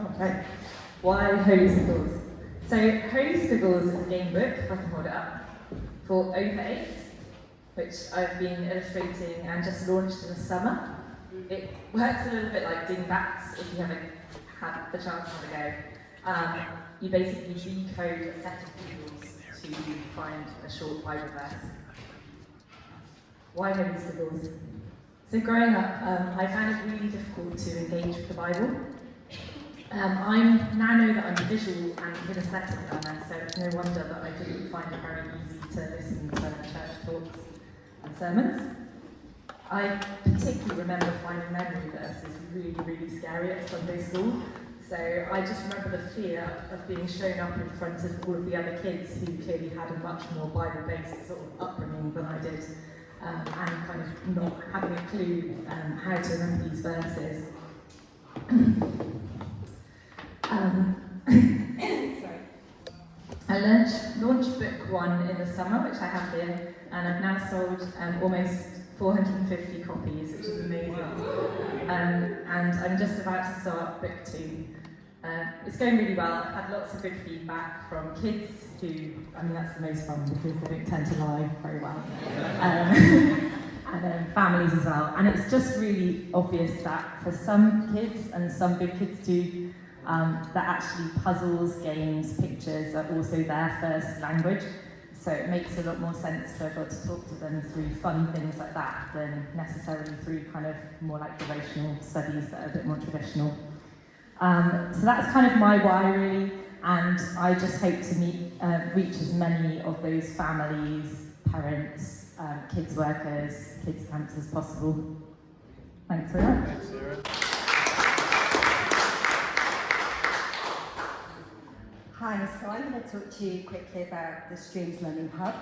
Okay. Why Holy Squiggles? So Holy Squiggles is a game book, if I can hold it up, for over 8, which I've been illustrating and just launched in the summer. It works a little bit like Dingbats, if you haven't had the chance to have a go. You basically decode a set of symbols to find a short Bible verse. Why Holy Squiggles? So growing up, I found it really difficult to engage with the Bible. I now know that I'm a visual and kinesthetic learner, so it's no wonder that I didn't find it very easy to listen to church talks and sermons. I particularly remember finding memory verses really, really scary at Sunday school. So I just remember the fear of being shown up in front of all of the other kids who clearly had a much more Bible-based sort of upbringing than I did, and kind of not having a clue how to remember these verses. Sorry. I launched book 1 in the summer, which I have here, and I've now sold almost 450 copies, which is amazing. And I'm just about to start book 2. It's going really well. I've had lots of good feedback from kids who, I mean, that's the most fun because they don't tend to lie very well. And families as well. And it's just really obvious that for some kids, and some big kids too, that actually puzzles, games, pictures are also their first language. So it makes a lot more sense for God to talk to them through fun things like that than necessarily through kind of more like devotional studies that are a bit more traditional. So that's kind of my why really, and I just hope to reach as many of those families, parents, kids workers, kids camps as possible. Thanks very much. Thanks, Sarah. Hi, so I'm going to talk to you quickly about the Streams Learning Hub,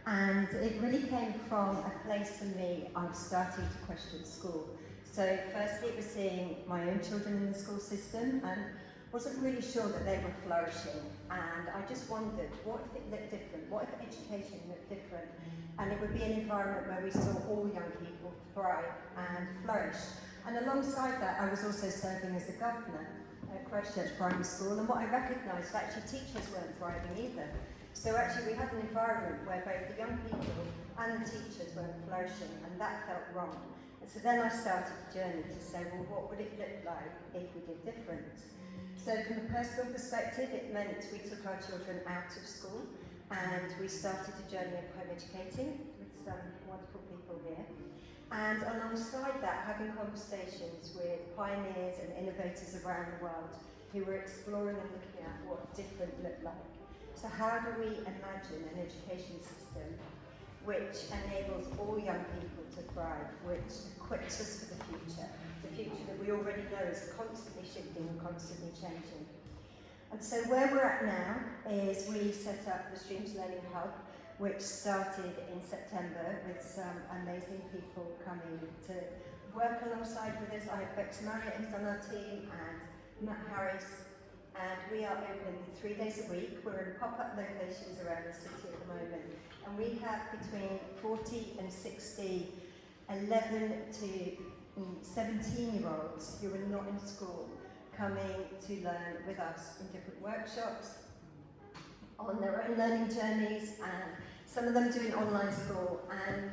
and it really came from a place for me of starting to question school. So firstly it was seeing my own children in the school system and wasn't really sure that they were flourishing, and I just wondered, what if it looked different? What if education looked different? And it would be an environment where we saw all young people thrive and flourish. And alongside that, I was also serving as a governor at Christchurch Primary School, and what I recognised, actually teachers weren't thriving either. So actually we had an environment where both the young people and the teachers weren't flourishing, and that felt wrong. And so then I started the journey to say, well, what would it look like if we did different? So from a personal perspective, it meant we took our children out of school and we started a journey of home educating with some wonderful people here. And alongside that, having conversations with pioneers and innovators around the world who were exploring and looking at what different looked like. So how do we imagine an education system which enables all young people to thrive, which equips us for the future that we already know is constantly shifting and constantly changing. And so where we're at now is we set up the Streams Learning Hub, which started in September with some amazing people coming to work alongside with us. I have Bex Marriott who's on our team and Matt Harris, and we are open 3 days a week. We're in pop-up locations around the city at the moment, and we have between 40 and 60 11 to 17-year-olds who are not in school coming to learn with us in different workshops, on their own learning journeys, and some of them doing online school. And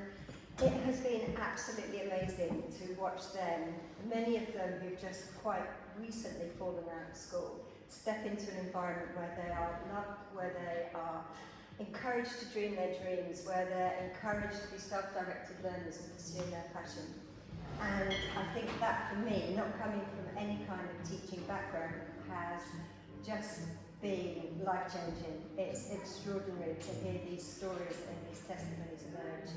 it has been absolutely amazing to watch them, many of them who've just quite recently fallen out of school, step into an environment where they are loved, where they are encouraged to dream their dreams, where they're encouraged to be self-directed learners and pursue their passion. And I think that for me, not coming from any kind of teaching background, has just been life-changing. It's extraordinary to hear these stories and these testimonies emerge.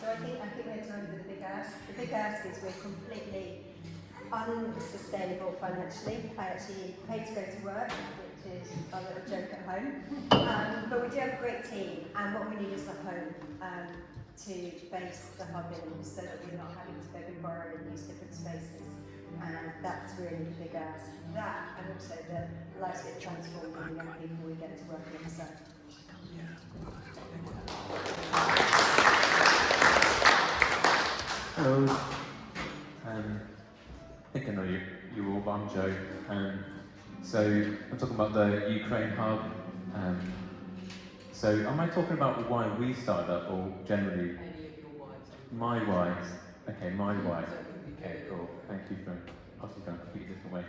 So I think we're trying with a big ask. The big ask is we're completely unsustainable financially. I actually pay to go to work, which is a little joke at home. But we do have a great team, and what we need is a home to base the hub in, so that we're not having to go and borrow and use different spaces. And that's really the big ask. That, and also the lives get transformed with the young people we get to work alongside. Hello. I think I know you all, but I'm Joe. So I'm talking about the Ukraine hub. So am I talking about why we started up, or generally? Any of your wives. My wives. Okay, my wife. Okay, cool. Thank you for obviously going a completely different way.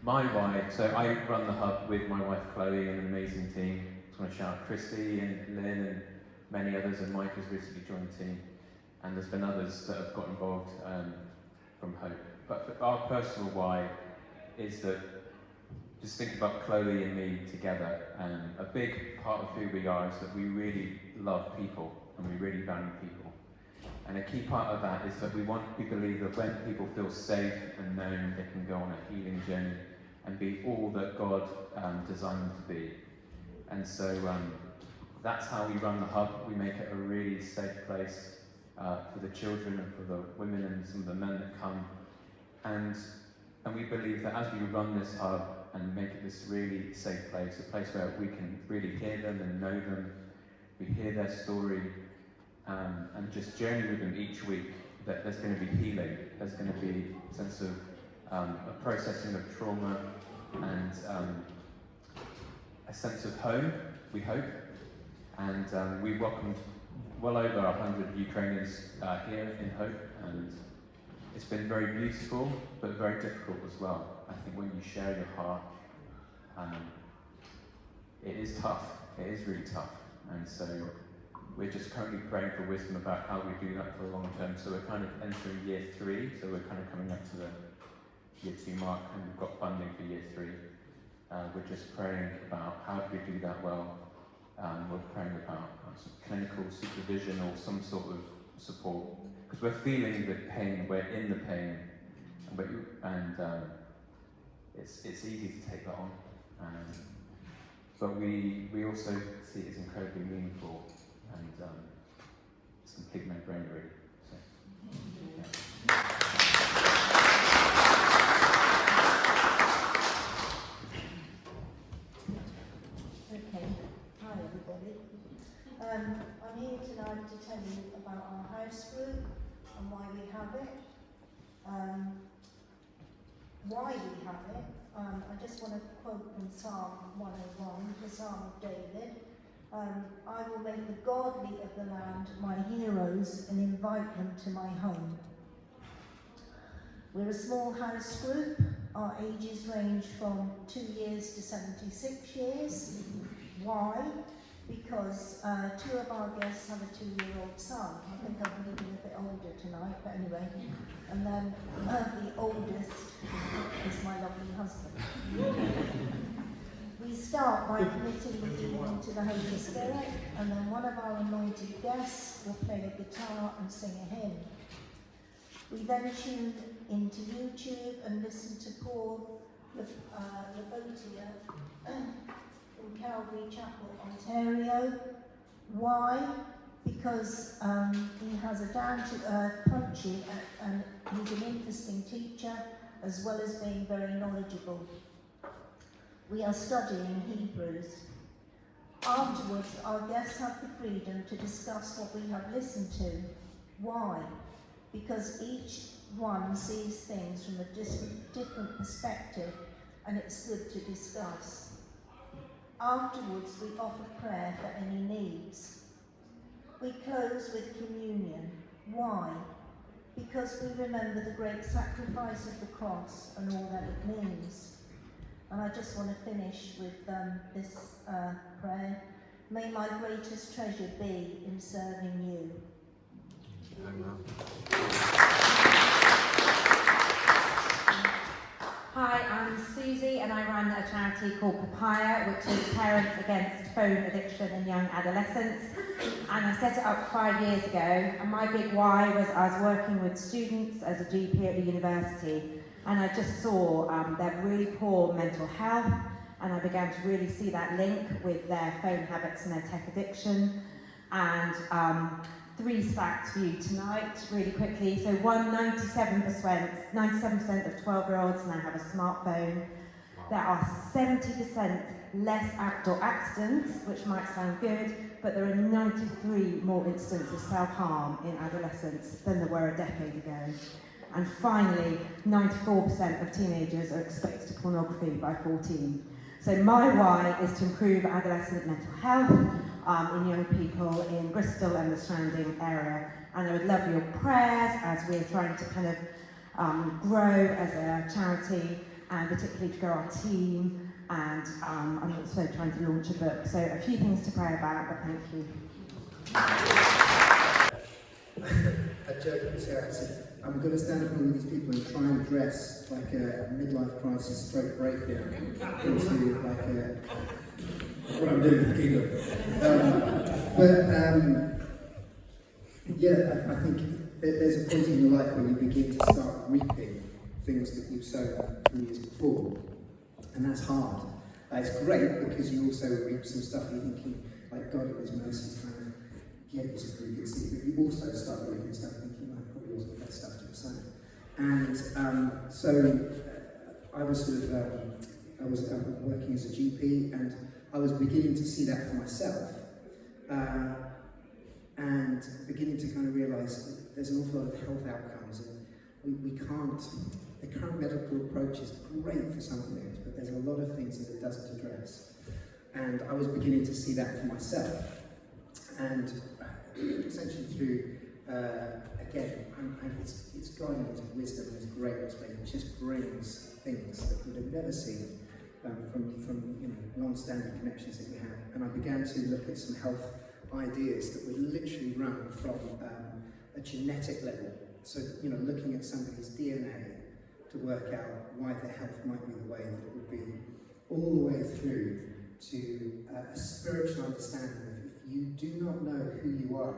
My wife. So I run the hub with my wife Chloe and an amazing team. I just want to shout out Christy and Lynn and many others, and Mike has recently joined the team. And there's been others that have got involved from Hope. But our personal why is that just think about Chloe and me together, and a big part of who we are is that we really love people and we really value people. And a key part of that is that we believe that when people feel safe and known, they can go on a healing journey and be all that God designed them to be. And so that's how we run the hub. We make it a really safe place for the children and for the women and some of the men that come. And we believe that as we run this hub and make it this really safe place, a place where we can really hear them and know them, we hear their story, and just journey with them each week, that there's going to be healing, there's going to be a sense of a processing of trauma, and a sense of home, we hope. And we welcomed well over 100 Ukrainians here in Hope, and it's been very beautiful, but very difficult as well. I think when you share your heart, it is tough. It is really tough. And so we're just currently praying for wisdom about how we do that for the long term. So we're kind of entering year 3, so we're kind of coming up to the year 2 mark, and we've got funding for year 3. We're just praying about how do we do that well. We're praying about some clinical supervision or some sort of support, because we're feeling the pain, we're in the pain, and it's easy to take that on. But we also see it as incredibly meaningful, and it's a complete no-brainer really. So, yeah. Okay, hi everybody. I'm here tonight to tell you about our house group and why we have it. Why we have it, I just want to quote from Psalm 101, the Psalm of David. I will make the godly of the land my heroes and invite them to my home. We're a small house group. Our ages range from 2 years to 76 years. Why? Because 2 of our guests have a 2-year-old son. I think I'm maybe a bit older tonight, but anyway. And then the oldest is my lovely husband. We start by committing the evening to the Holy Spirit, and then one of our anointed guests will play a guitar and sing a hymn. We then tune into YouTube and listen to Paul Labotia from Calvary Chapel, Ontario. Why? Because he has a down-to-earth, punchy, and he's an interesting teacher, as well as being very knowledgeable. We are studying Hebrews. Afterwards, our guests have the freedom to discuss what we have listened to. Why? Because each one sees things from a different perspective, and it's good to discuss. Afterwards, we offer prayer for any needs. We close with communion. Why? Because we remember the great sacrifice of the cross and all that it means. And I just want to finish with this prayer. May my greatest treasure be in serving you. Amen. Hi, I'm Susie, and I run a charity called Papaya, which is Parents Against Phone Addiction in Young Adolescents. And I set it up 5 years ago, and my big why was I was working with students as a GP at the university, and I just saw their really poor mental health, and I began to really see that link with their phone habits and their tech addiction. And 3 facts for you tonight, really quickly. So 97% of 12-year-olds now have a smartphone. There are 70% less outdoor accidents, which might sound good, but there are 93 more instances of self-harm in adolescents than there were a decade ago. And finally, 94% of teenagers are exposed to pornography by 14. So my why is to improve adolescent mental health in young people in Bristol and the surrounding area. And I would love your prayers as we're trying to kind of grow as a charity, and particularly to grow our team. And I'm also trying to launch a book. So a few things to pray about, but thank you. I joked with Sarah, I said, I'm going to stand up with these people and try and dress like a midlife crisis stroke breakdown into like what I'm doing for the kingdom. Yeah, I think there's a point in your life when you begin to start reaping things that you've sown from years before, and that's hard. It's great because you also reap some stuff you're thinking, like God in His mercy is kind of gave you some really good seed, but you also start reaping stuff thinking, well, probably wasn't the best stuff to have sown. And so I was sort of, I was working as a GP, and I was beginning to see that for myself, and beginning to kind of realise that there's an awful lot of health outcomes, and we can't, the current medical approach is great for some things, but there's a lot of things that it doesn't address. And I was beginning to see that for myself. And essentially through, again, it's God in His wisdom and His greatness, but He just brings things that we'd have never seen from long-standing connections that we have. And I began to look at some health ideas that would literally run from a genetic level. So, looking at somebody's DNA to work out why their health might be the way that it would be, all the way through to a spiritual understanding of if you do not know who you are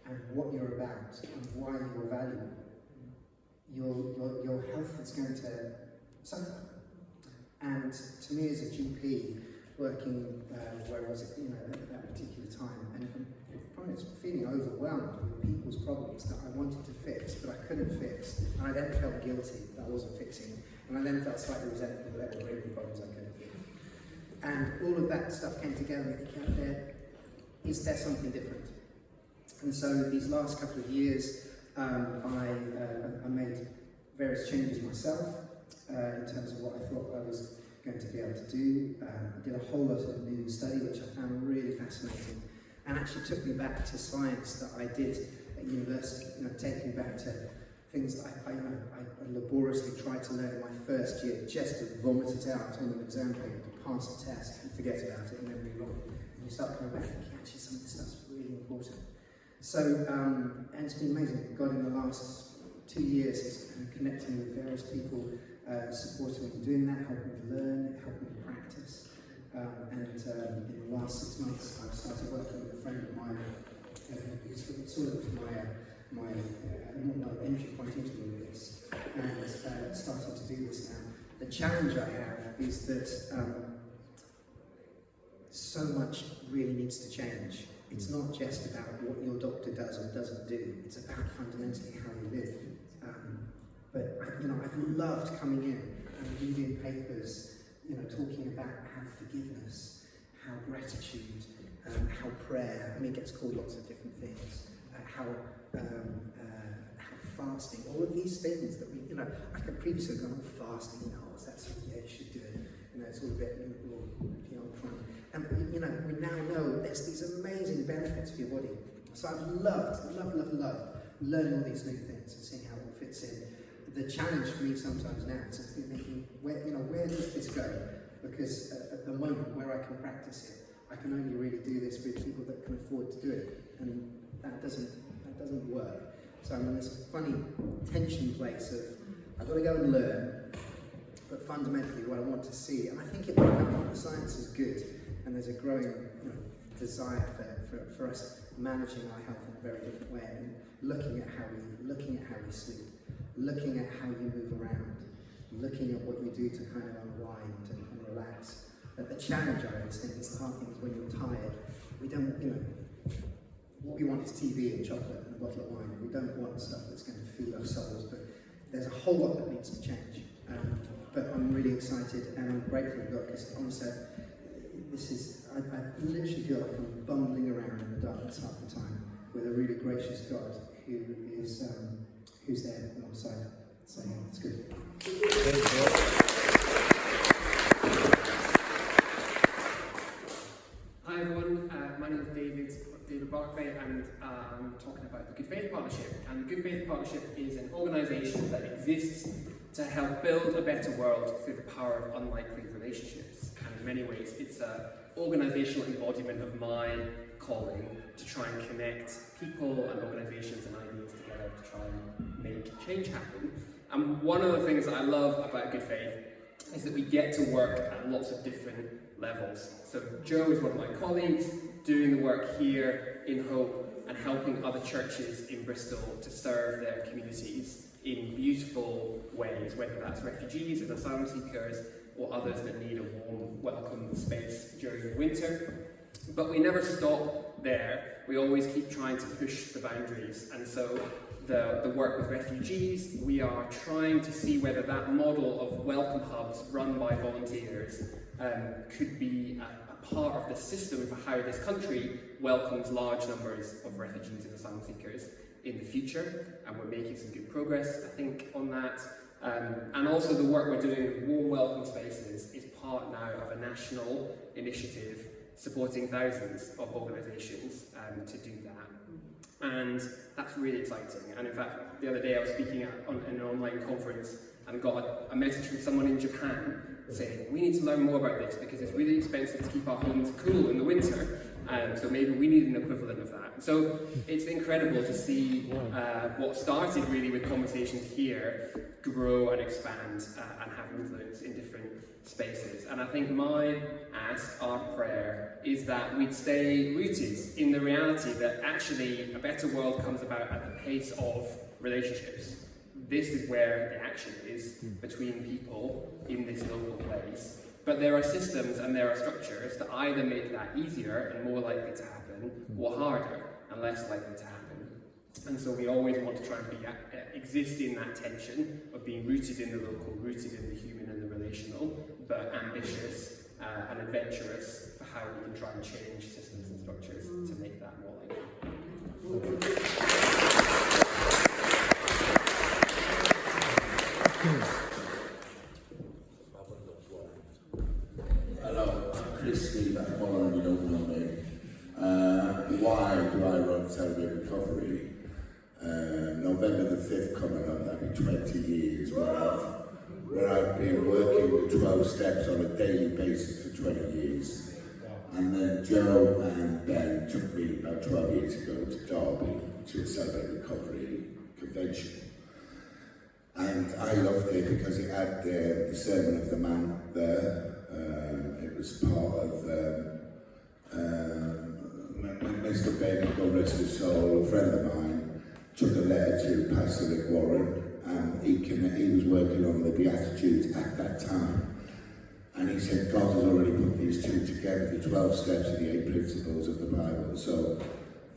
and what you're about and why you're valuable, your health is going to suffer. And to me as a GP, working where I was at that particular time, and I was feeling overwhelmed with people's problems that I wanted to fix, but I couldn't fix, and I then felt guilty that I wasn't fixing, and I then felt slightly resentful that there were really problems I couldn't fix. And all of that stuff came together and it is there something different? And so these last couple of years, I made various changes myself in terms of what I thought I was going to be able to do. I did a whole lot of new study, which I found really fascinating, and actually took me back to science that I did at university, taking me back to things that I laboriously tried to learn in my first year, just to vomit it out on an exam paper, to pass a test and forget about it and then move on. And you start coming back thinking, actually some of this stuff's really important. So, and it's been amazing. God in the last 2 years is connecting with various people, supporting me in doing that, helping me learn, helping me practice. And in the last 6 months, I've started working with a friend of mine, who's sort of my entry point into all this, and starting to do this now. The challenge I have is that so much really needs to change. It's not just about what your doctor does or doesn't do, it's about fundamentally how you live. But I've loved coming in and reading papers, talking about how forgiveness, how gratitude, how prayer, it gets called lots of different things, how fasting, all of these things that we, I could previously have gone on fasting, that's something you should do it, it's all a bit, trying. And we now know there's these amazing benefits for your body. So I've loved learning all these new things and seeing how it all fits in. The challenge for me sometimes now is thinking, where does this go? Because at the moment where I can practice it, I can only really do this with people that can afford to do it, and that doesn't work. So I'm in this funny tension place of I've got to go and learn, but fundamentally what I want to see, and I think it will come. The science is good, and there's a growing desire for us managing our health in a very different way, and looking at how we sleep, looking at how you move around, looking at what you do to kind of unwind and relax. But the challenge, I always think, is the hard thing is when you're tired, we don't, what we want is TV and chocolate and a bottle of wine. We don't want stuff that's going to feed our souls, but there's a whole lot that needs to change. But I'm really excited and I'm grateful to God, because honestly, I literally feel like I'm bumbling around in the darkness half the time with a really gracious God who's there alongside. So it's good. Hi everyone, my name is David Barclay, and I'm talking about the Good Faith Partnership. And the Good Faith Partnership is an organisation that exists to help build a better world through the power of unlikely relationships. And in many ways, it's an organisational embodiment of my calling to try and connect people and organisations and ideas together to try and make change happen. And one of the things that I love about Good Faith is that we get to work at lots of different levels. So Joe is one of my colleagues doing the work here in Hope and helping other churches in Bristol to serve their communities in beautiful ways, whether that's refugees and asylum seekers or others that need a warm, welcome space during the winter. But we never stop there. We always keep trying to push the boundaries. And so the work with refugees, we are trying to see whether that model of welcome hubs run by volunteers could be a part of the system for how this country welcomes large numbers of refugees and asylum seekers in the future. And we're making some good progress, I think, on that. And also the work we're doing with warm welcome spaces is part now of a national initiative supporting thousands of organisations to do that. And that's really exciting. And in fact, the other day I was speaking at an online conference and got a message from someone in Japan saying, we need to learn more about this because it's really expensive to keep our homes cool in the winter. So maybe we need an equivalent of that. So it's incredible to see what started really with conversations here grow and expand and have influence in different spaces. And I think my ask, our prayer, is that we'd stay rooted in the reality that actually a better world comes about at the pace of relationships. This is where the action is between people in this local place. But there are systems and there are structures that either make that easier and more likely to happen, or harder and less likely to happen. And so we always want to try and exist in that tension of being rooted in the local, rooted in the human and the relational, but ambitious and adventurous for how we can try and change systems and structures to make that more likely. Hello, I'm Christy, that Marilyn, you don't know me. Why do I run Celebrate Recovery? November the 5th coming up, that'll be 20 years where I've been working with 12 steps on a daily basis for 20 years. And then Joe and Ben took me about 12 years ago to Derby to a Celebrate Recovery convention. And I loved it because it had the Sermon of the Mount there. It was part of Mr. Baker, God rest his soul, a friend of mine, took a letter to Pastor Rick Warren, and he was working on the Beatitudes at that time. And he said, God has already put these two together, the 12 steps and the 8 principles of the Bible. So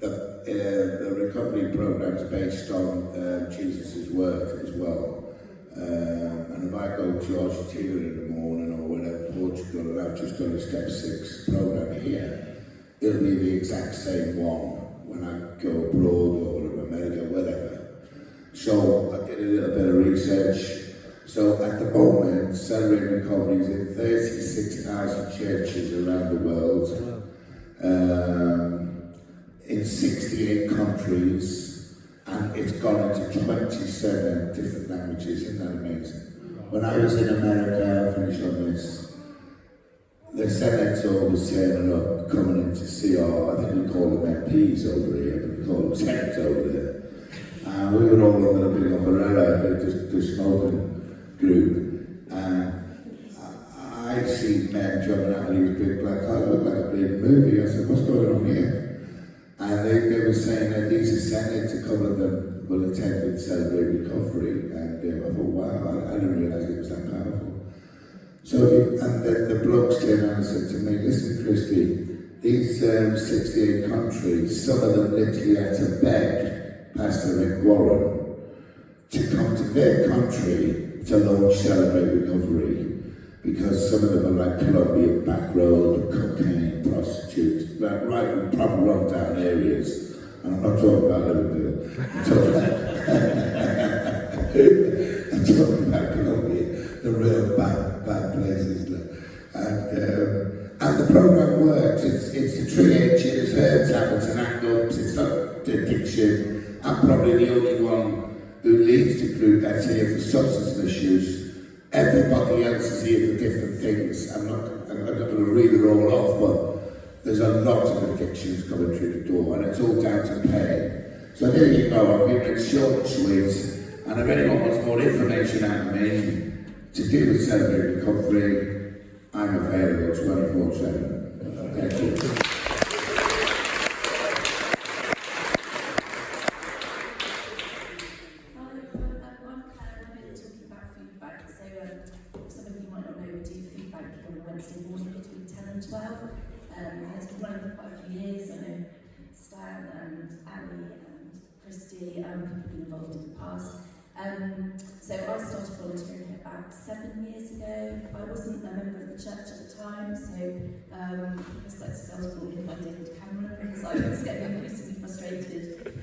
the recovery program is based on Jesus' word as well. And if I go to Argentina in the morning or whatever, Portugal, and I've just done a step 6 program here, it'll be the exact same one when I go abroad or America, whatever. So I did a little bit of research. So at the moment, Celebrate Recovery is in 36,000 churches around the world, in 68 countries, and it's gone into 27 different languages. Isn't that amazing? When I was in America, I'll finish on this, the senator was turning up, coming in to see our, I think we call them MPs over here, but we call them senators over there. And we were all under the big umbrella, the smoking group, and I see men jumping out of these big black cars, look like a big movie. I said, what's going on here? And they were saying that these are senators, a couple of them will attend and Celebrate Recovery, and I thought, wow, I didn't realise it was that powerful. So, and the blokes came out and said to me, listen, Christy, these 68 countries, some of them literally had to beg Pastor Rick Warren to come to their country to launch Celebrate Recovery, because some of them are like Colombia, back road, cocaine, prostitutes, right in proper run-down areas. And I'm not talking about Liverpool. I'm talking about Colombia, the real bad places. And the programme works. It's the tree edges, herbs, apples and apples. It's not addiction. I'm probably the only one who leads the group that's here for substance misuse. Everybody else is here for different things. I'm not going to read it all off, but there's a lot of addictions coming through the door, and it's all down to pain. So there you go. I'm giving it short and sweet. And if anyone wants more information out of me to do with celebrate recovery, I'm available 24/7. Thank you. Wednesday morning between 10 and 12. It's been running for quite a few years. I know Stan and Abbey and Christy have been involved in the past. So I started volunteering about 7 years ago. I wasn't a member of the church at the time, so it's like self-calling by David Cameron, because I was getting increasingly frustrated with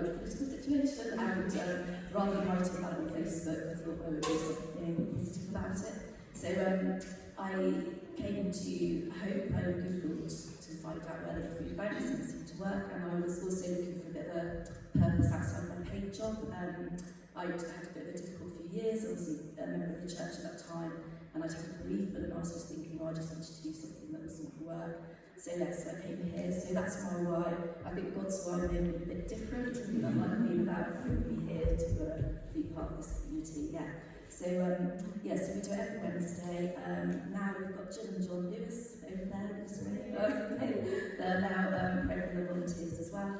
the political situation, and rather than writing about it on Facebook, I thought I would do something positive about it. So I came to Hope. I googled to find out where the food banks seemed to work, and I was also looking for a bit of a purpose outside my paid job. I'd had a bit of a difficult few years. I was a member of the church at that time, and I'd had a bereavement, and I was just thinking, I just wanted to do something that wasn't work. So yes, I came here. So that's my why. I think God's why may be a bit different. I think that might have been about bringing me here to be part of this community. Yeah. So so we do it every Wednesday. Now we've got Jill and John Lewis over there. They're now regular volunteers as well.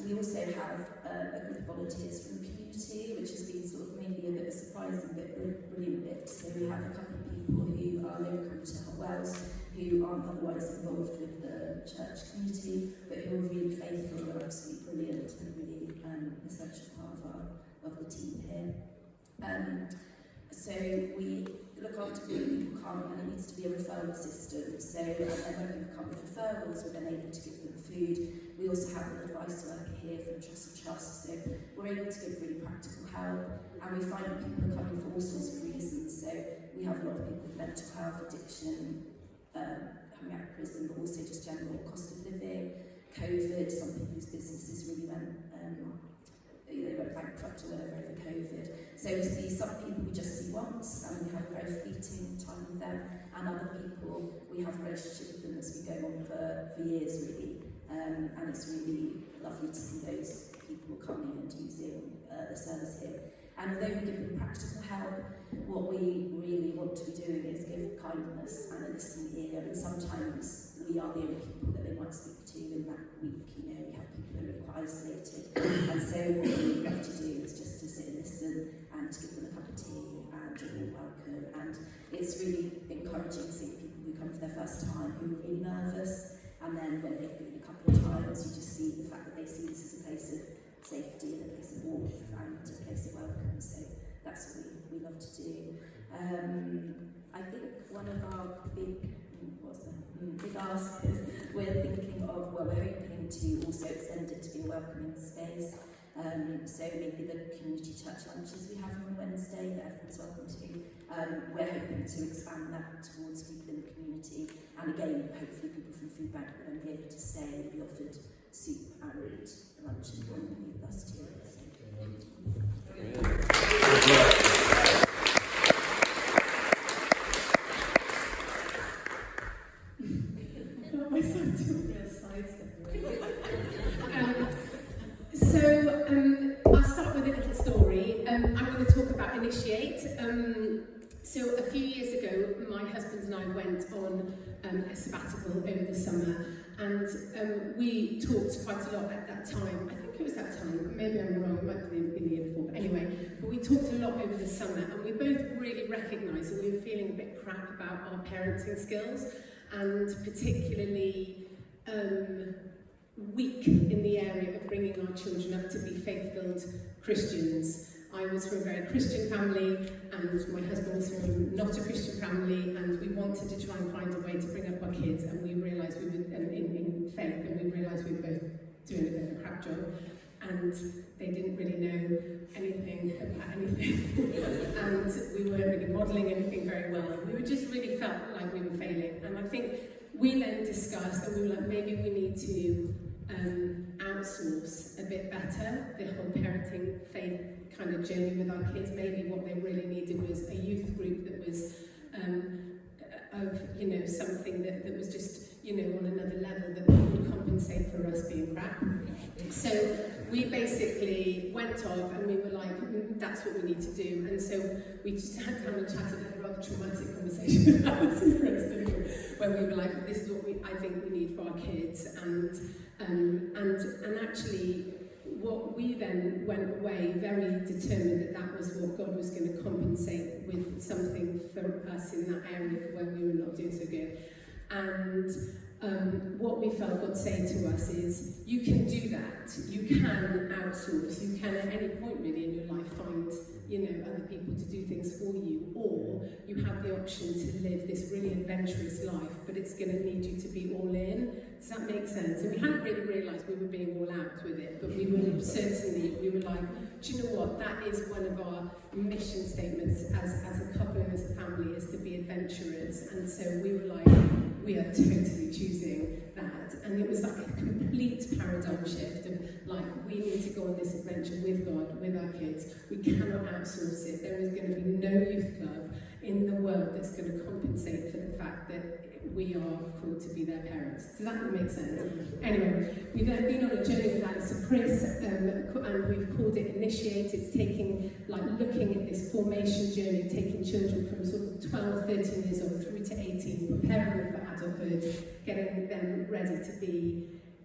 We also have a group of volunteers from the community, which has been sort of maybe a bit of a surprising bit, brilliant bit. So we have a couple of people who are local to Wales, who aren't otherwise involved with the church community, but who are really faithful and absolutely brilliant and really essential part of the team here. So we look after people who come, and it needs to be a referral system. So when people come with referrals, we're then able to give them food. We also have an advice worker here from Trust, so we're able to give really practical help, and we find that people are coming for all sorts of reasons. So we have a lot of people with mental health, addiction, coming out of prison, but also just general cost of living, COVID, some people whose businesses really went bankrupt or whatever over COVID. So we see some people we just see once, and we have a very fleeting time with them, and other people we have a relationship with them that's been going on for years really, and it's really lovely to see those people coming and using the service here. And although we give them practical help, what we really want to be doing is give kindness and a listening ear, and sometimes we are the only people that they might speak to in that week. We have people who are quite isolated, and so what we love to do is just to sit and listen and to give them a cup of tea and you're welcome. And it's really encouraging to see people who come for their first time who are really nervous, and then when they've been a couple of times, you just see the fact that they see this as a place of safety and a place of warmth and a place of welcome. So that's what we love to do. I think one of our big asks is we're thinking of, we're hoping to also extend it to be a welcoming space. So maybe the community church lunches we have on Wednesday that everyone's welcome to. We're hoping to expand that towards people in the community, and again, hopefully people from Food Bank will then be able to stay and be offered soup and lunch and dinner with us too. I'll start with a little story. I'm going to talk about Initiate. So a few years ago, my husband and I went on a sabbatical over the summer, and we talked quite a lot at that time. I think it was that time, maybe I'm wrong, it might have been the year before, but anyway, but we talked a lot over the summer, and we both really recognised that we were feeling a bit crap about our parenting skills, and particularly weak in the area of bringing our children up to be faith-filled Christians. I was from a very Christian family, and my husband was from not a Christian family, and we wanted to try and find a way to bring up our kids, and we realised we were in faith, and we realised we were both doing a bit of a crap job. and they didn't really know anything about anything, and we weren't really modelling anything very well. We just really felt like we were failing, and I think we then discussed that we were like, maybe we need to outsource a bit better the whole parenting faith kind of journey with our kids. Maybe what they really needed was a youth group that was of something that was just on another level that would compensate for us being crap. So we basically went off and we were like, that's what we need to do. And so we just had to have a chat, a rather traumatic conversation about this, where we were like, this is what I think we need for our kids. And actually, what we then went away very determined that was what God was going to compensate with something for us in that area when we were not doing so good. And what we felt God saying to us is, you can do that. You can outsource. You can at any point really in your life find, other people to do things for you, or you have the option to live this really adventurous life, but it's going to need you to be all in. Does that make sense? And we hadn't really realised we were being all out with it, but we were like, do you know what? That is one of our mission statements as a couple and as a family, is to be adventurers. And so we were like, we are totally choosing that. And it was like a complete paradigm shift of like, we need to go on this adventure with God, with our kids. We cannot outsource it. There is going to be no youth club in the world that's going to compensate for the fact that we are called to be their parents. Does that make sense? Anyway, we've then been on a journey with that. So Chris, and we've called it Initiate. It's looking at this formation journey, taking children from sort of 12, 13 years old through to 18, preparing them for adulthood, getting them ready to be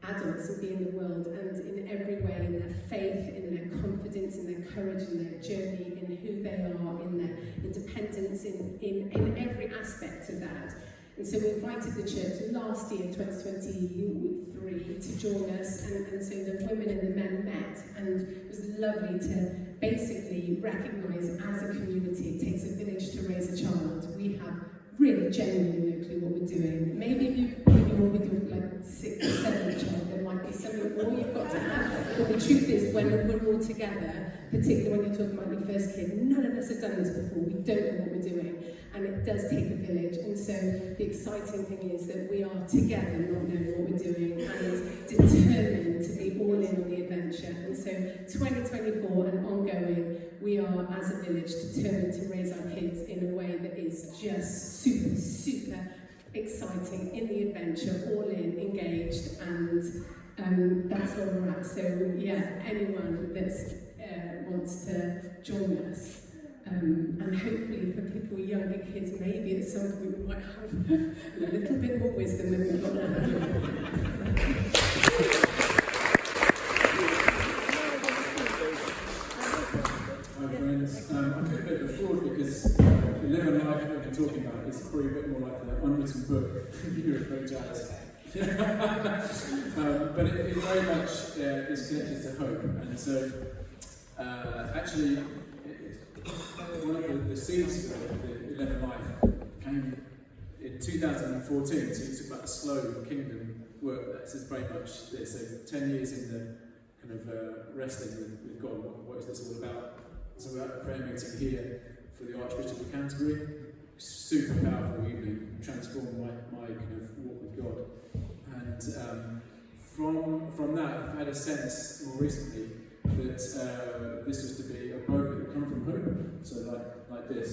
adults and be in the world, and in every way, in their faith, in their confidence, in their courage, in their journey, in who they are, in their independence, in every aspect of that. And so we invited the church last year, 2023, to join us, and so the women and the men met, and it was lovely to basically recognise as a community it takes a village to raise a child. We have really genuinely no clue what we're doing. Maybe if you all with your like 6 or 7 child, there might be something more you've got to have. But the truth is, when we're all together, particularly when you're talking about your first kid, none of us have done this before. We don't know what we're doing, and it does take a village. And so the exciting thing is that we are together, not knowing what we're doing, and determined to be all in on the adventure. And so 2024 and ongoing, we are as a village determined to raise our kids in a way that is just super, super exciting in the adventure, all in, engaged, and that's where we're at. So yeah, anyone that wants to join us, and hopefully for people with younger kids, maybe at some point we might have a little bit more wisdom than we've got now. Hi friends, I'm a bit of a fraud because the Live and Life that we're talking about is probably a bit more like an unwritten book you're afraid to ask. But it very much is connected to hope, and so actually one of the seeds for the Live and Life came in 2014, so it's about the slow kingdom work. That's very much this. So 10 years in the kind of wrestling with God. What is this all about? So we're at a prayer meeting here for the Archbishop of Canterbury. Super powerful evening, transformed my kind of walk with God. And from that, I've had a sense more recently that this was to be a boat that would come from home, so like this.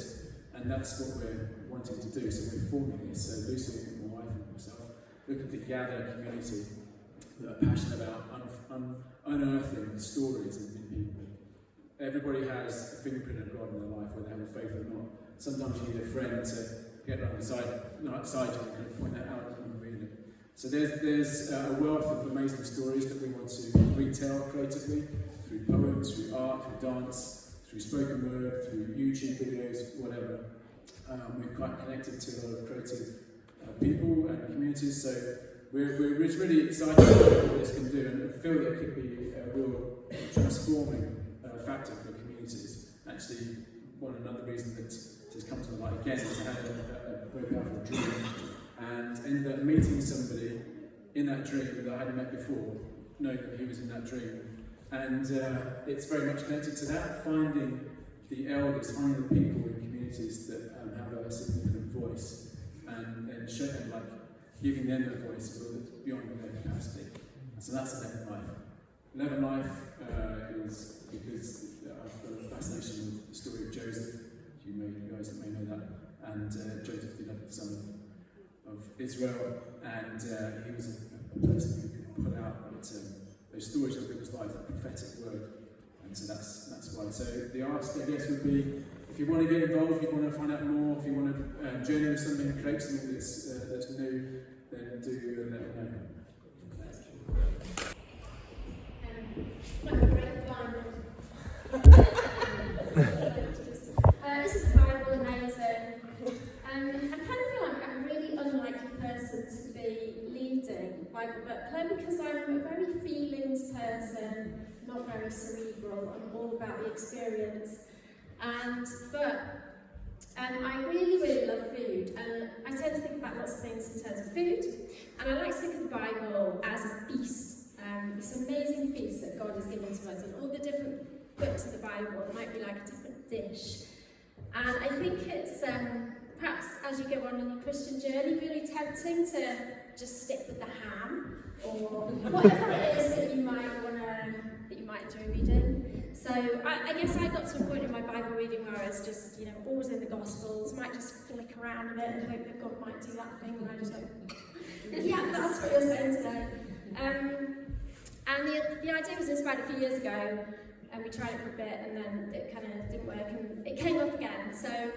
And that's what we're wanting to do. So we're forming this. So Lucy, my wife, and myself, looking to gather a community that are passionate about unearthing the stories in people. Everybody has a fingerprint of God in their life, whether they have a faith or not. Sometimes you need a friend to get alongside you and kind of point that out and read it. So there's a wealth of amazing stories that we want to retell creatively, through poems, through art, through dance, through spoken word, through YouTube videos, whatever. We're quite connected to a lot of creative people and communities, so we're really excited about what this can do, and feel that it could be a real transforming factor for communities. Actually, another reason that has come to the light again is I had a very powerful dream, and ended up meeting somebody in that dream that I hadn't met before, knowing that he was in that dream, And it's very much connected to that, finding the elders, finding the people in communities that have a significant voice, and giving them a voice beyond their capacity. So that's 11 Life. 11 Life is because I've got a fascination with the story of Joseph. You guys may know that. And Joseph, the 11th son of Israel, and he was a person who could put out those stories of people's life, that prophetic word. And so that's why. So the ask, I guess, would be, if you want to get involved, if you want to find out more, if you want to journey with something, create something that's new, then do let me know. This is Bible amazing. I kind of feel like I'm a really unlikely person to be leading Bible book club because I'm a very feelings person, not very cerebral. I'm all about the experience. But I really love food, and I tend to think about lots of things in terms of food, and I like to think of the Bible as a feast. This amazing feast that God has given to us, and all the different books of the Bible might be like a different dish. And I think it's perhaps as you go on in your Christian journey, really tempting to just stick with the ham or whatever it is that you might enjoy reading. So I guess I got to a point in my Bible reading where I was just, always in the Gospels, might just flick around a bit and hope that God might do that thing, and I just like, yeah, that's what you're saying today. And the idea was inspired a few years ago, and we tried it for a bit, and then it kind of didn't work, and it came up again. So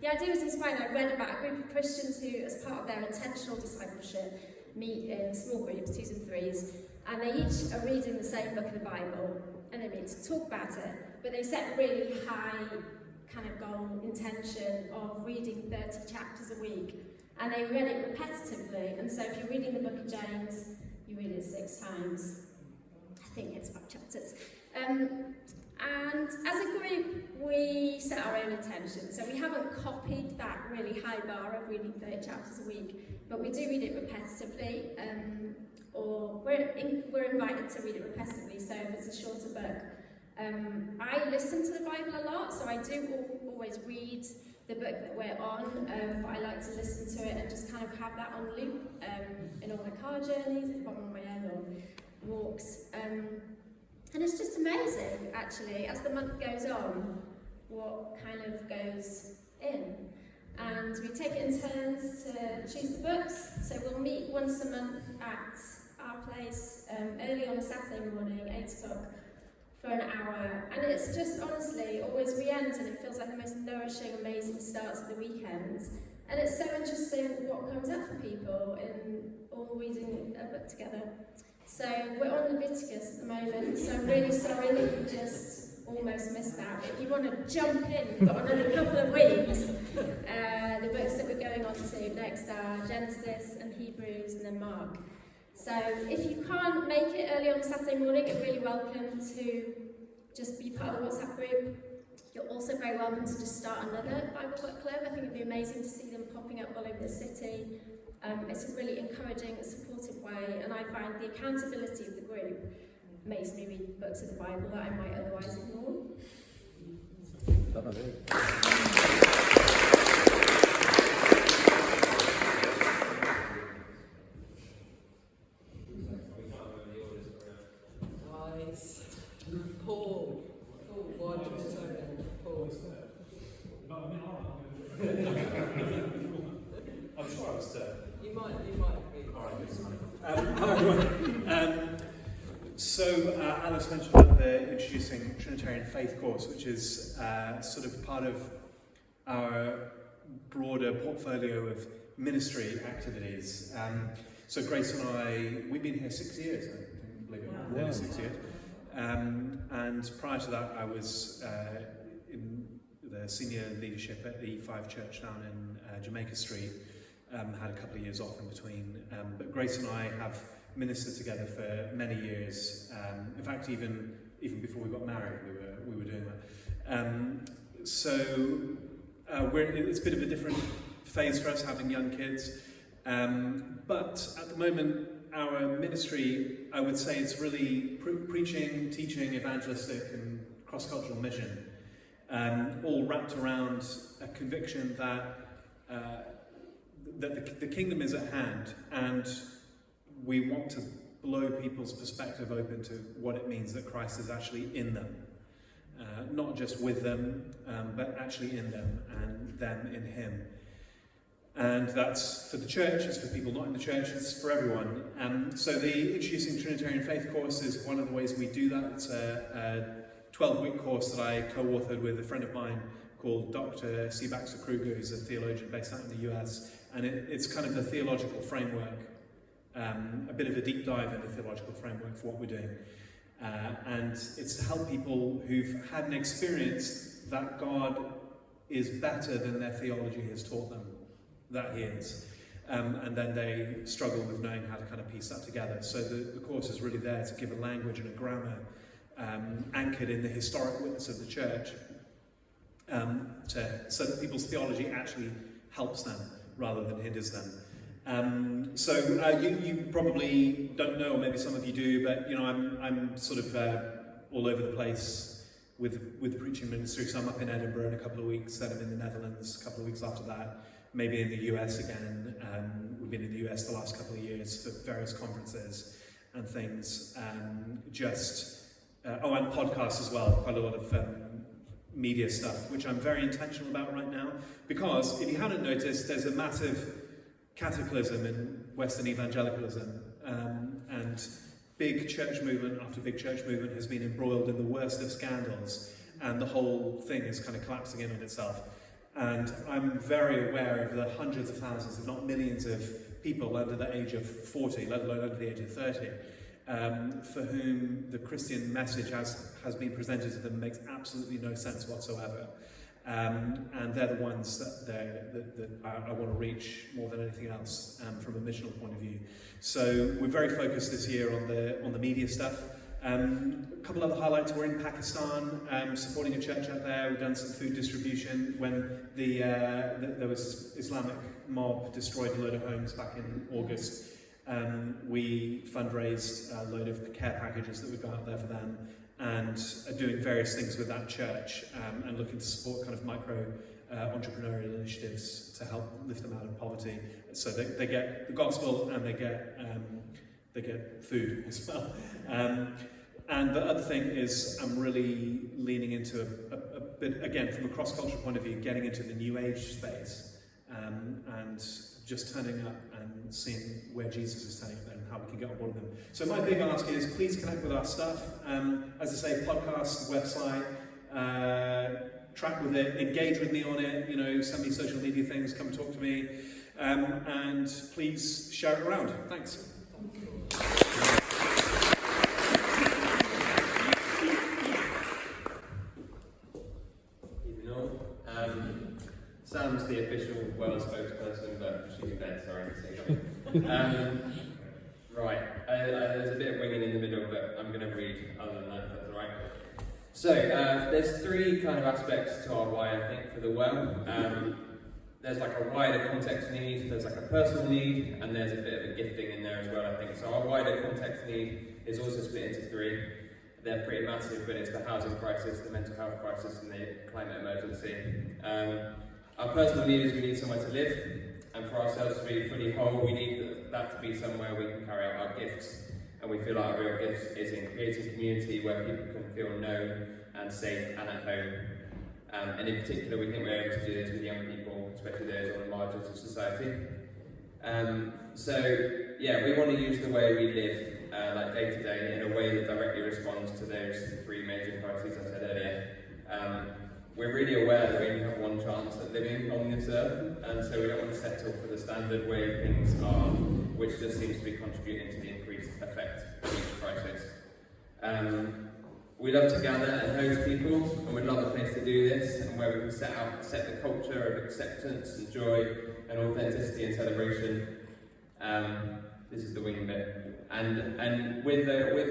the idea was inspired. I read about a group of Christians who, as part of their intentional discipleship, meet in small groups, 2s and 3s, and they each are reading the same book of the Bible, and they meet to talk about it, but they set a really high kind of goal, intention of reading 30 chapters a week, and they read it repetitively. And so if you're reading the book of James, you read it 6 times. I think it's 5 chapters. And as a group, we set our own intention. So we haven't copied that really high bar of reading 30 chapters a week, but we do read it repetitively, or we're invited to read it repetitively. So if it's a shorter book, I listen to the Bible a lot, so I do always read the book that we're on, but I like to listen to it and just kind of have that on loop in all my car journeys, if I'm on my own, or walks. And it's just amazing, actually, as the month goes on, what kind of goes in. And we take it in turns to choose the books. So we'll meet once a month at our place, early on a Saturday morning, 8 o'clock, for an hour. And it's just, honestly, always we end, and it feels like the most nourishing, amazing starts of the weekends. And it's so interesting what comes up for people in all reading a book together. So we're on Leviticus at the moment, so I'm really sorry that you just almost missed that. But if you want to jump in, we've got another couple of weeks. The books that we're going on to next are Genesis and Hebrews and then Mark. So if you can't make it early on Saturday morning, you're really welcome to just be part of the WhatsApp group. You're also very welcome to just start another Bible book club. I think it'd be amazing to see them popping up all over the city. It's a really encouraging, supportive way, and I find the accountability of the group makes me read books of the Bible that I might otherwise ignore. Nice. Paul. Oh, why did you say that? Paul. I'm sure I was there. You might be. Hi everyone. So Alice mentioned about the Introducing Trinitarian Faith course, which is sort of part of our broader portfolio of ministry activities. So Grace and I, we've been here 6 years, I think, believe it or not, nearly 6 years. And prior to that, I was in the senior leadership at the E5 Church down in Jamaica Street. Had a couple of years off in between, but Grace and I have ministered together for many years. In fact, even before we got married, we were doing that. It's a bit of a different phase for us having young kids, but at the moment, our ministry, I would say it's really preaching, teaching, evangelistic and cross-cultural mission, all wrapped around a conviction that the kingdom is at hand, and we want to blow people's perspective open to what it means that Christ is actually in them. Not just with them, but actually in them, and them in him. And that's for the church, it's for people not in the church, it's for everyone. So the Introducing Trinitarian Faith course is one of the ways we do that. It's a 12-week course that I co-authored with a friend of mine called Dr. C. Baxter Kruger, who's a theologian based out in the US. And it's kind of the theological framework, a bit of a deep dive in the theological framework for what we're doing. And it's to help people who've had an experience that God is better than their theology has taught them that he is. And then they struggle with knowing how to kind of piece that together. So the course is really there to give a language and a grammar anchored in the historic witness of the church, so that people's theology actually helps them rather than hinders them. So you probably don't know, or maybe some of you do, but you know I'm sort of all over the place with the preaching ministry. So I'm up in Edinburgh in a couple of weeks, then I'm in the Netherlands a couple of weeks after that, maybe in the US again. We've been in the US the last couple of years for various conferences and things. And podcasts as well, quite a lot of media stuff, which I'm very intentional about right now, because if you hadn't noticed, there's a massive cataclysm in Western evangelicalism, and big church movement after big church movement has been embroiled in the worst of scandals, and the whole thing is kind of collapsing in on itself. And I'm very aware of the hundreds of thousands, if not millions, of people under the age of 40, let alone under the age of 30, for whom the Christian message has been presented to them makes absolutely no sense whatsoever. And they're the ones that I want to reach more than anything else, from a missional point of view. So we're very focused this year on the media stuff. A couple other highlights: we're in Pakistan, supporting a church out there. We've done some food distribution when there was Islamic mob destroyed a load of homes back in August. We fundraised a load of care packages that we've got out there for them, and are doing various things with that church, and looking to support kind of micro entrepreneurial initiatives to help lift them out of poverty. So they get the gospel and they get food as well. And the other thing is I'm really leaning into a bit, again, from a cross-cultural point of view, getting into the New Age space, and just turning up and seeing where Jesus is turning up and how we can get on board with them. So my big ask is, please connect with our stuff. As I say, podcast, website, track with it, engage with me on it, send me social media things, come talk to me, and please share it around. Thanks. Sam's the official world spokesperson, but she's in bed, sorry to say that. Right, there's a bit of winging in the middle, but I'm going to read other than that, if that's alright. So, there's three kind of aspects to our why, I think, for the well. There's like a wider context need, there's like a personal need, and there's a bit of a gifting in there as well, I think. So our wider context need is also split into three. They're pretty massive, but it's the housing crisis, the mental health crisis, and the climate emergency. Our personal need is we need somewhere to live, and for ourselves to be fully whole, we need that to be somewhere we can carry out our gifts. And we feel like our real gifts is in creating community where people can feel known and safe and at home. And in particular, we think we're able to do this with young people, especially those on the margins of society. We want to use the way we live, like day to day, in a way that directly responds to those three major priorities I said earlier. We're really aware that we only have one chance at living on this earth, and so we don't want to settle for the standard way things are, which just seems to be contributing to the increased effect of each crisis. We love to gather and host people, and we'd love a place to do this, and where we can set the culture of acceptance and joy and authenticity and celebration. This is the wing bit, and with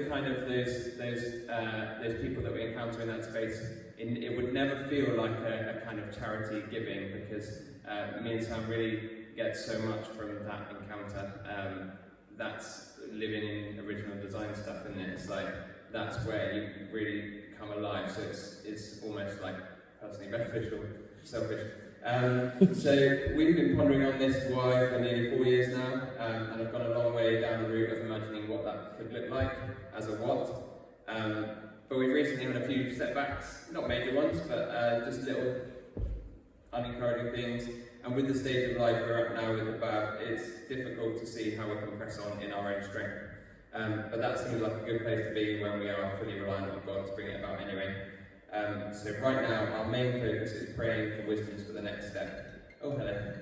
kind of those people that we encounter in that space, it would never feel like a kind of charity giving, because me and Sam really get so much from that encounter that's living in original design stuff, isn't it? It's like, that's where you really come alive, so it's almost like personally beneficial, selfish. So we've been pondering on this why for nearly 4 years now, and I've gone a long way down the route of imagining what that could look like as a what. But we've recently had a few setbacks, not major ones, but just little unencouraging things. And with the stage of life we're at now with the BAB, it's difficult to see how we can press on in our own strength. But that seems like a good place to be when we are fully reliant on God to bring it about anyway. So right now, our main focus is praying for wisdoms for the next step. Oh, hello.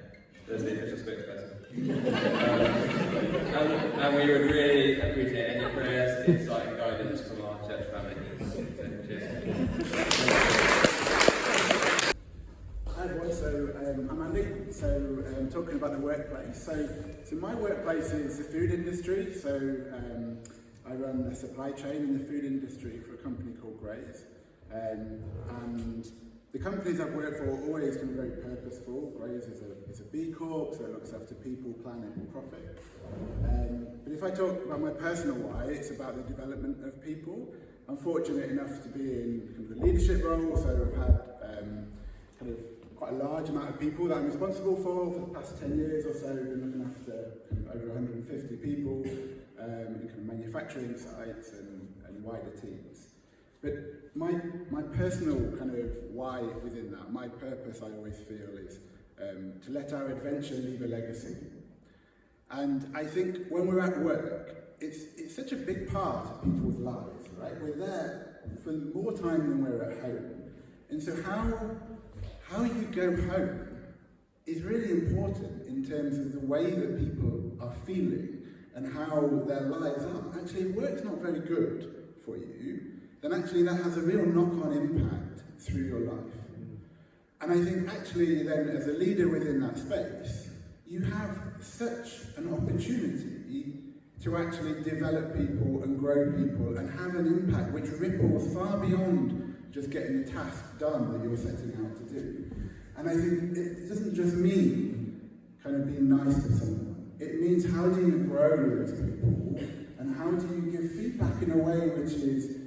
There's the official spokesperson. And we would really appreciate any prayers, insight and guidance from our church family. So, cheers. Hi everyone, so I'm Andy, so talking about the workplace. So my workplace is the food industry, so I run a supply chain in the food industry for a company called Graze. And the companies I've worked for are always kind of very purposeful. Graze is a B Corp, so it looks after people, planet and profit. But if I talk about my personal why, it's about the development of people. I'm fortunate enough to be in kind of a leadership role, so I've had kind of quite a large amount of people that I'm responsible for the past 10 years or so. Been looking after kind of over 150 people in kind of manufacturing sites and wider teams. But my personal kind of why within that, my purpose I always feel is to let our adventure leave a legacy. And I think when we're at work, it's such a big part of people's lives, right? We're there for more time than we're at home. And so how you go home is really important in terms of the way that people are feeling and how their lives are. Actually, if work's not very good for you, then actually that has a real knock-on impact through your life. And I think actually then as a leader within that space, you have such an opportunity to actually develop people and grow people and have an impact which ripples far beyond just getting the task done that you're setting out to do. And I think it doesn't just mean kind of being nice to someone. It means how do you grow those people and how do you give feedback in a way which is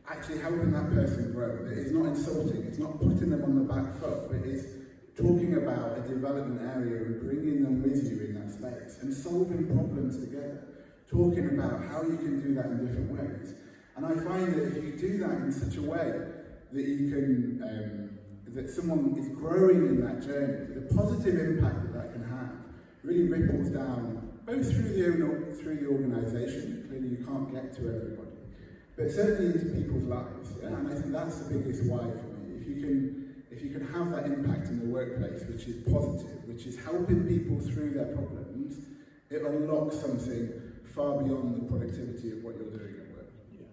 actually helping that person grow. It is not insulting, it's not putting them on the back foot, but it is talking about a development area and bringing them with you in that space and solving problems together, talking about how you can do that in different ways. And I find that if you do that in such a way that you can, that someone is growing in that journey, the positive impact that can have really ripples down both through the organisation. Clearly you can't get to everybody, but certainly into people's lives. Yeah? And I think that's the biggest why for me. If you can have that impact in the workplace, which is positive, which is helping people through their problems, it unlocks something far beyond the productivity of what you're doing at work. Yeah.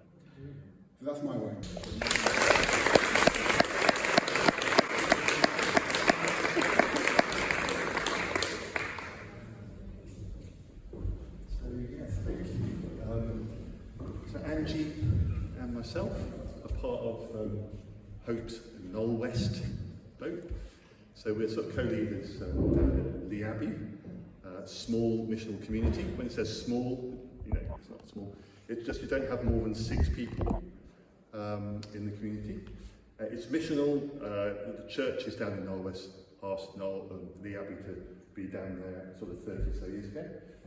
So that's my way. So Angie and myself are part of Hope's Knowle West boat. So we're sort of co-leaders down at the Abbey, small missional community. When it says small, you know, it's not small. It's just you don't have more than 6 people in the community. It's missional. The church is down in Knowle West, asked Knowle and the Abbey to be down there sort of 30 or so years ago.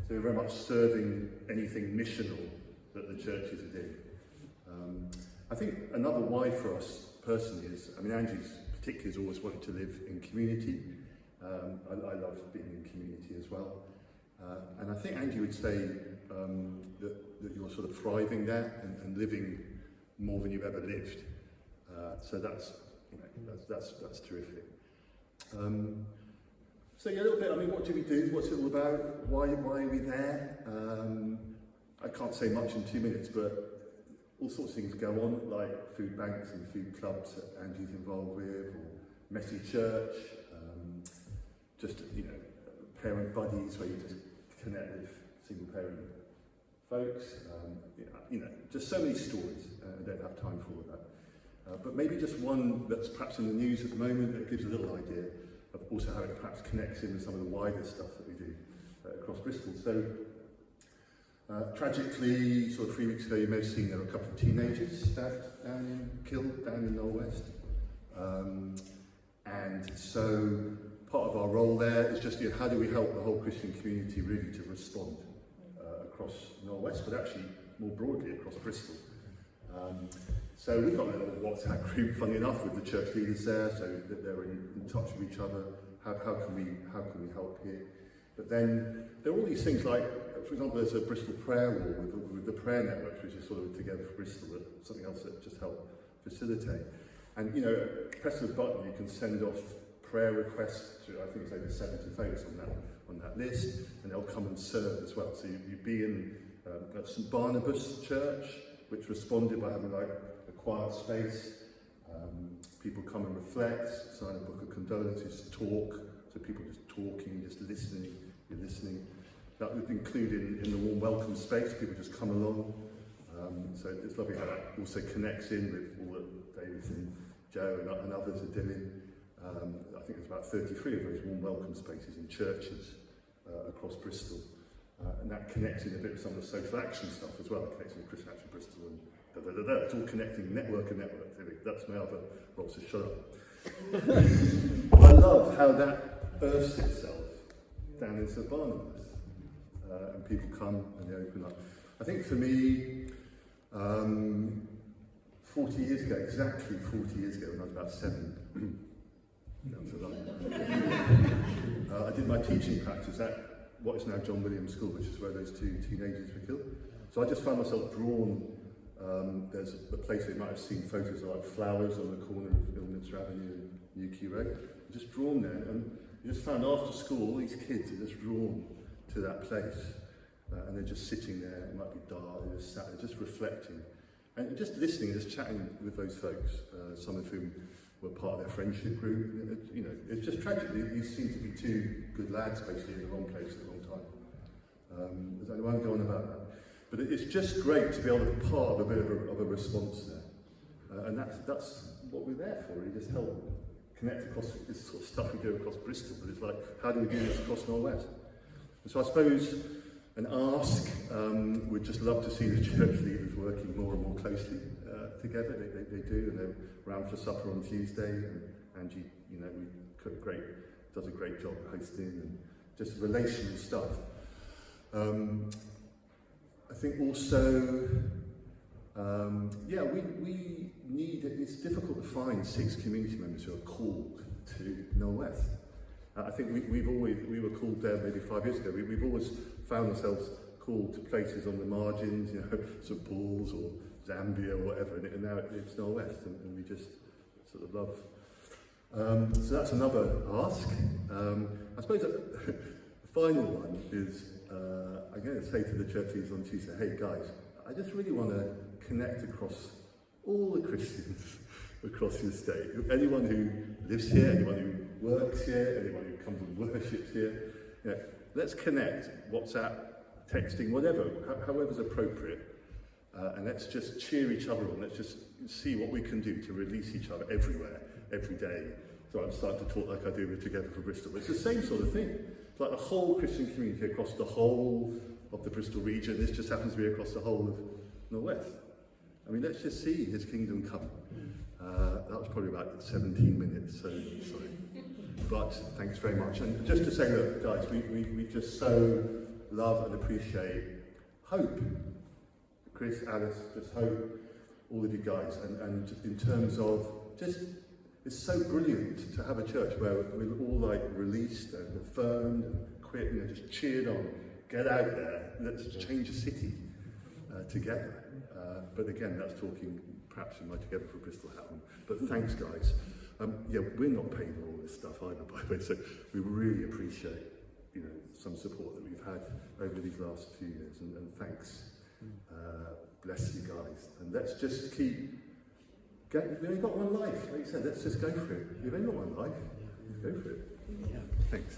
So we're very much serving anything missional that the churches are doing. I think another why for us personally is, I mean, Angie's particularly has always wanted to live in community. I love being in community as well. And I think Angie would say that you're sort of thriving there and living more than you've ever lived. So that's, you know, that's terrific. So yeah, a little bit, I mean, what do we do? What's it all about? Why are we there? I can't say much in 2 minutes, but all sorts of things go on, like food banks and food clubs that Angie's involved with, or Messy Church, just, you know, parent buddies where you just connect with single parent folks, you know, just so many stories. I don't have time for all of that. But maybe just one that's perhaps in the news at the moment that gives a little idea of also how it perhaps connects in with some of the wider stuff that we do across Bristol. So Tragically, sort of 3 weeks ago, you may have seen there were a couple of teenagers killed down in Knowle West. And so part of our role there is just, how do we help the whole Christian community really to respond across Knowle West, but actually more broadly across Bristol. So we've got a little WhatsApp group, funny enough, with the church leaders there, so that they're in touch with each other. How can we help here? But then there are all these things like, for example, there's a Bristol prayer wall with the prayer networks, which is sort of together for Bristol, something else that just help facilitate. And press the button, you can send off prayer requests to, I think it's over 70 folks on that list, and they'll come and serve as well. So you'd be in St Barnabas Church, which responded by having like a quiet space. People come and reflect, sign a book of condolences, talk. So people just talking, just listening, you're listening. That would include in the warm welcome space, people just come along. So it's lovely how that also connects in with all that David and Joe and others are doing. I think there's about 33 of those warm welcome spaces in churches across Bristol. And that connects in a bit with some of the social action stuff as well. It connects in with Christian Action Bristol and da-da-da-da. It's all connecting network and network. That's my other role, so shut up. I love how that earths itself down in St Barnabas. And people come and they open up. I think for me, 40 years ago, exactly 40 years ago when I was about 7, I did my teaching practice at what is now John Williams School, which is where those 2 teenagers were killed. So I just found myself drawn. There's a place where you might have seen photos of like flowers on the corner of Ilminster Avenue and New Quay Road. Just drawn there, and you just found after school all these kids are just drawn to that place, and they're just sitting there. It might be dark. They're just sat there, just reflecting, and just listening, just chatting with those folks. Some of whom were part of their friendship group. It's just tragic. These seem to be 2 good lads, basically, in the wrong place at the wrong time. I won't go on about that. But it's just great to be able to be part of a bit of a response there. And that's what we're there for. We just help connect across this sort of stuff we do across Bristol. But it's like, how do we do this across Knowle West? And so I suppose an ask, we'd just love to see the church leaders working more and more closely together. They do, and they're around for supper on Tuesday. And Angie, does a great job hosting and just relational stuff. I think also, we need, it's difficult to find 6 community members who are called to Knowle West. I think we were called there maybe 5 years ago. We've always found ourselves called to places on the margins, St Paul's or Zambia or whatever, and now it's Knowle West, and we just sort of love. So that's another ask. I suppose the final one is, I'm going to say to the church leaders on Tuesday, hey guys, I just really want to connect across all the Christians across the estate. Anyone who lives here, anyone who works here, anyone who comes and worships here. Let's connect, WhatsApp, texting, whatever, however's appropriate. And let's just cheer each other on. Let's just see what we can do to release each other everywhere, every day. So I'm starting to talk like I do with Together for Bristol. But it's the same sort of thing. It's like the whole Christian community across the whole of the Bristol region. This just happens to be across the whole of Knowle West. I mean, let's just see his kingdom come. That was probably about 17 minutes, so sorry. But thanks very much. And just to say, look, guys, we just so love and appreciate Hope. Chris, Alice, just Hope, all of you guys. And in terms of just, it's so brilliant to have a church where we're all like released and affirmed and quit, just cheered on. Get out there, let's change a city together. But again, that's talking perhaps in my Together for Bristol hat on. But thanks, guys. We're not paying for all this stuff either, by the way, so we really appreciate some support that we've had over these last few years, and thanks. Bless you guys. And let's just keep, we've only got one life, like you said, let's just go for it. You've only got one life, go for it. Thanks.